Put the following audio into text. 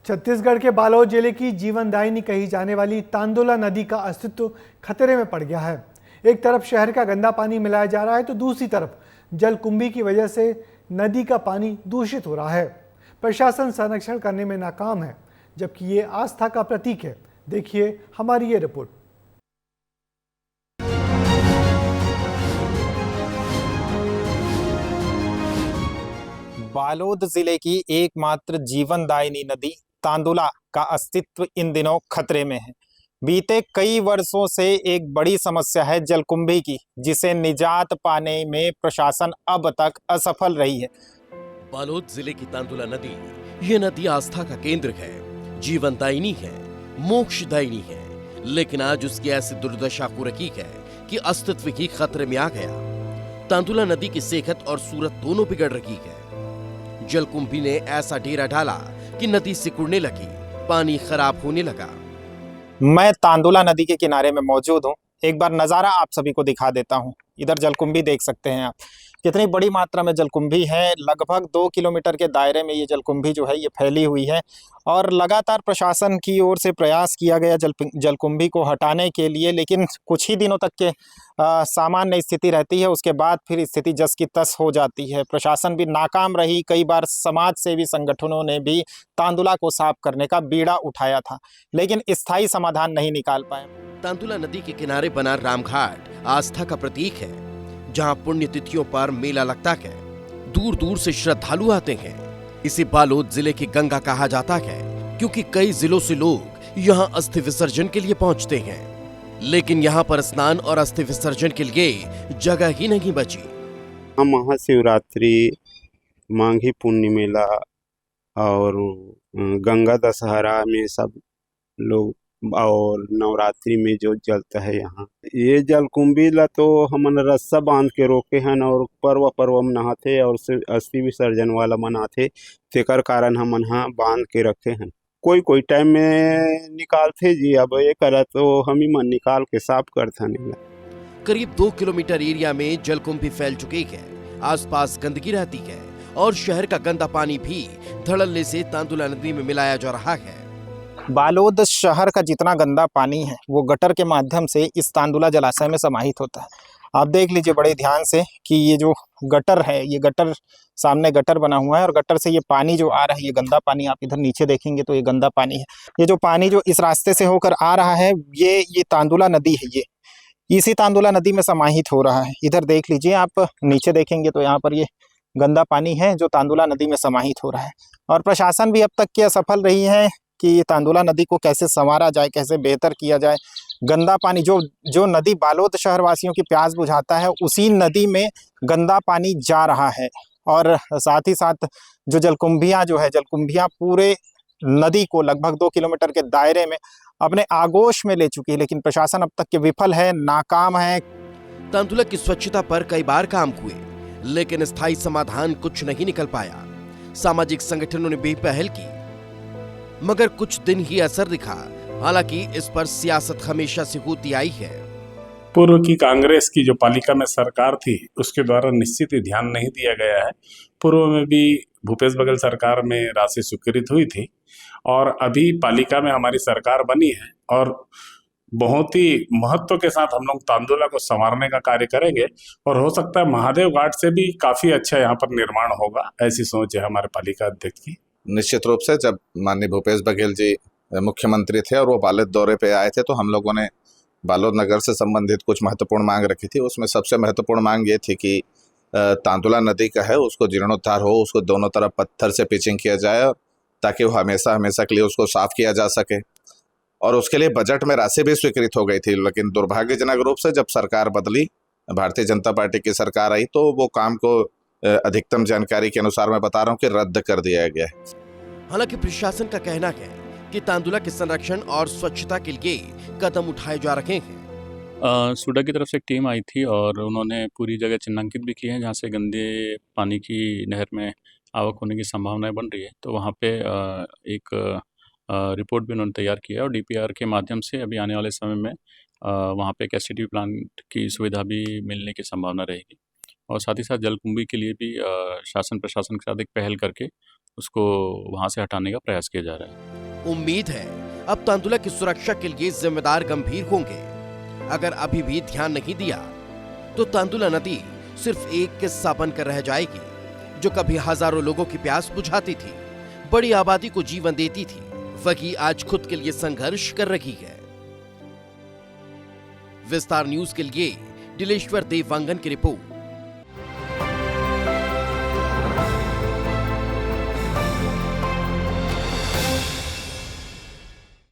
छत्तीसगढ़ के बालोद जिले की जीवनदायिनी कही जाने वाली तांदुला नदी का अस्तित्व खतरे में पड़ गया है। एक तरफ शहर का गंदा पानी मिलाया जा रहा है तो दूसरी तरफ जलकुंभी की वजह से नदी का पानी दूषित हो रहा है। प्रशासन संरक्षण करने में नाकाम है, जबकि ये आस्था का प्रतीक है। देखिए हमारी ये रिपोर्ट। बालोद जिले की एकमात्र जीवनदायिनी नदी तांदुला का अस्तित्व इन दिनों खतरे में है। बीते कई वर्षों से एक बड़ी समस्या है जलकुंभी की, जिसे निजात पाने में प्रशासन अब तक असफल रही है। बालोद जिले की तांदुला नदी, ये नदी आस्था का केंद्र है, जीवनदायिनी है, मोक्षदायिनी है, लेकिन आज उसकी ऐसी दुर्दशा हो रही है कि अस्तित्व ही खतरे में आ गया। तांदुला नदी की सेहत और सूरत दोनों बिगड़ रही है। जलकुंभी ने ऐसा डेरा डाला कि नदी सिकुड़ने लगी, पानी खराब होने लगा। मैं तांदुला नदी के किनारे में मौजूद हूँ। एक बार नज़ारा आप सभी को दिखा देता हूँ। इधर जलकुंभी देख सकते हैं आप, कितनी बड़ी मात्रा में जलकुंभी है। लगभग 2 किलोमीटर के दायरे में ये जलकुंभी जो है ये फैली हुई है और लगातार प्रशासन की ओर से प्रयास किया गया जलकुंभी को हटाने के लिए, लेकिन कुछ ही दिनों तक के सामान्य स्थिति रहती है। उसके बाद फिर स्थिति जस की तस हो जाती है। प्रशासन भी नाकाम रही। कई बार समाज सेवी संगठनों ने भी तांदुला को साफ करने का बीड़ा उठाया था, लेकिन स्थायी समाधान नहीं निकाल पाए। तांदुला नदी के किनारे बना रामघाट आस्था का प्रतीक है, जहां पुण्यतिथियों पर मेला लगता है। दूर दूर से श्रद्धालु आते हैं। इसे बालोद जिले की गंगा कहा जाता है, क्योंकि कई जिलों से लोग यहां अस्थि विसर्जन के लिए पहुंचते हैं, लेकिन यहां पर स्नान और अस्थि विसर्जन के लिए जगह ही नहीं बची। महाशिवरात्रि, माघी पुण्य मेला और गंगा दशहरा में सब लोग, और नवरात्रि में जो जलता है यहाँ, ये जलकुंभी ला तो हमन रस्सा बांध के रोके हैं और पर्व पर्व में नहाते और अस्थि विसर्जन वाला मनाते। तेकर कारण हमन यहाँ बांध के रखे हैं। कोई कोई टाइम में निकालते जी, अब ये करा तो हम ही मन निकाल के साफ करते हैं। करीब 2 किलोमीटर एरिया में जलकुंभी फैल चुकी है। आसपास गंदगी रहती है और शहर का गंदा पानी भी धड़ल्ले से तांदुला नदी में मिलाया जा रहा है। बालोद शहर का जितना गंदा पानी है वो गटर के माध्यम से इस तांदुला जलाशय में समाहित होता है। आप देख लीजिए बड़े ध्यान से कि ये जो गटर है, ये गटर, सामने गटर बना हुआ है और गटर से ये पानी जो आ रहा है, ये गंदा पानी, आप इधर नीचे देखेंगे तो ये गंदा पानी है। ये जो पानी जो इस रास्ते से होकर आ रहा है, ये तांदुला नदी है, ये इसी तांदुला नदी में समाहित हो रहा है। इधर देख लीजिए, आप नीचे देखेंगे तो यहाँ पर ये गंदा पानी है जो तांदुला नदी में समाहित हो रहा है। और प्रशासन भी अब तक की असफल रही है कि ये तांदुला नदी को कैसे संवारा जाए, कैसे बेहतर किया जाए। गंदा पानी जो नदी बालोद शहरवासियों की प्यास बुझाता है, उसी नदी में गंदा पानी जा रहा है। और साथ ही साथ जो जलकुंभियाँ पूरे नदी को लगभग 2 किलोमीटर के दायरे में अपने आगोश में ले चुकी है, लेकिन प्रशासन अब तक के विफल है, नाकाम है। तांदुला की स्वच्छता पर कई बार काम हुए, लेकिन स्थायी समाधान कुछ नहीं निकल पाया। सामाजिक संगठनों ने भी पहल की, मगर कुछ दिन ही असर दिखा। हालांकि इस पर सियासत हमेशा से होती आई है। पूर्व की कांग्रेस की जो पालिका में सरकार थी, उसके द्वारा निश्चित ही ध्यान नहीं दिया गया है। पूर्व में भी भूपेश बघेल सरकार में राशि स्वीकृत हुई थी और अभी पालिका में हमारी सरकार बनी है और बहुत ही महत्व के साथ हम लोग तांदुला को संवारने का कार्य करेंगे और हो सकता है महादेव घाट से भी काफी अच्छा यहाँ पर निर्माण होगा, ऐसी सोच है हमारे पालिका अध्यक्ष की। निश्चित रूप से जब माननीय भूपेश बघेल जी मुख्यमंत्री थे और वो बालोद दौरे पे आए थे, तो हम लोगों ने बालोद नगर से संबंधित कुछ महत्वपूर्ण मांग रखी थी। उसमें सबसे महत्वपूर्ण मांग ये थी कि तांदुला नदी का है उसको जीर्णोद्धार हो, उसको दोनों तरफ पत्थर से पिचिंग किया जाए ताकि वो हमेशा हमेशा के लिए उसको साफ किया जा सके। और उसके लिए बजट में राशि भी स्वीकृत हो गई थी, लेकिन दुर्भाग्यजनक रूप से जब सरकार बदली, भारतीय जनता पार्टी की सरकार आई, तो वो काम को अधिकतम जानकारी के अनुसार मैं बता रहा हूँ कि रद्द कर दिया गया है। हालांकि प्रशासन का कहना है कि तांदुला के संरक्षण और स्वच्छता के लिए कदम उठाए जा रहे हैं। सूडा की तरफ से एक टीम आई थी और उन्होंने पूरी जगह चिन्हांकित भी की है जहाँ से गंदे पानी की नहर में आवक होने की संभावनाएं बन रही है। तो वहाँ पे एक रिपोर्ट भी उन्होंने तैयार किया है और डीपीआर के माध्यम से अभी आने वाले समय में वहाँ पे एक एससीटीवी प्लांट की सुविधा भी मिलने की संभावना रहेगी। और साथ ही साथ जलकुंभी के लिए भी शासन प्रशासन के साथ एक पहल करके उसको वहाँ से हटाने का प्रयास किया जा रहा है। उम्मीद है अब तांदुला की सुरक्षा के लिए जिम्मेदार गंभीर होंगे। अगर अभी भी ध्यान नहीं दिया तो तांदुला नदी सिर्फ एक किस्सा बनकर रह जाएगी, जो कभी हजारों लोगों की प्यास बुझाती थी, बड़ी आबादी को जीवन देती थी, वही आज खुद के लिए संघर्ष कर रही है। विस्तार न्यूज के लिए दिलेश्वर देवांगन की रिपोर्ट।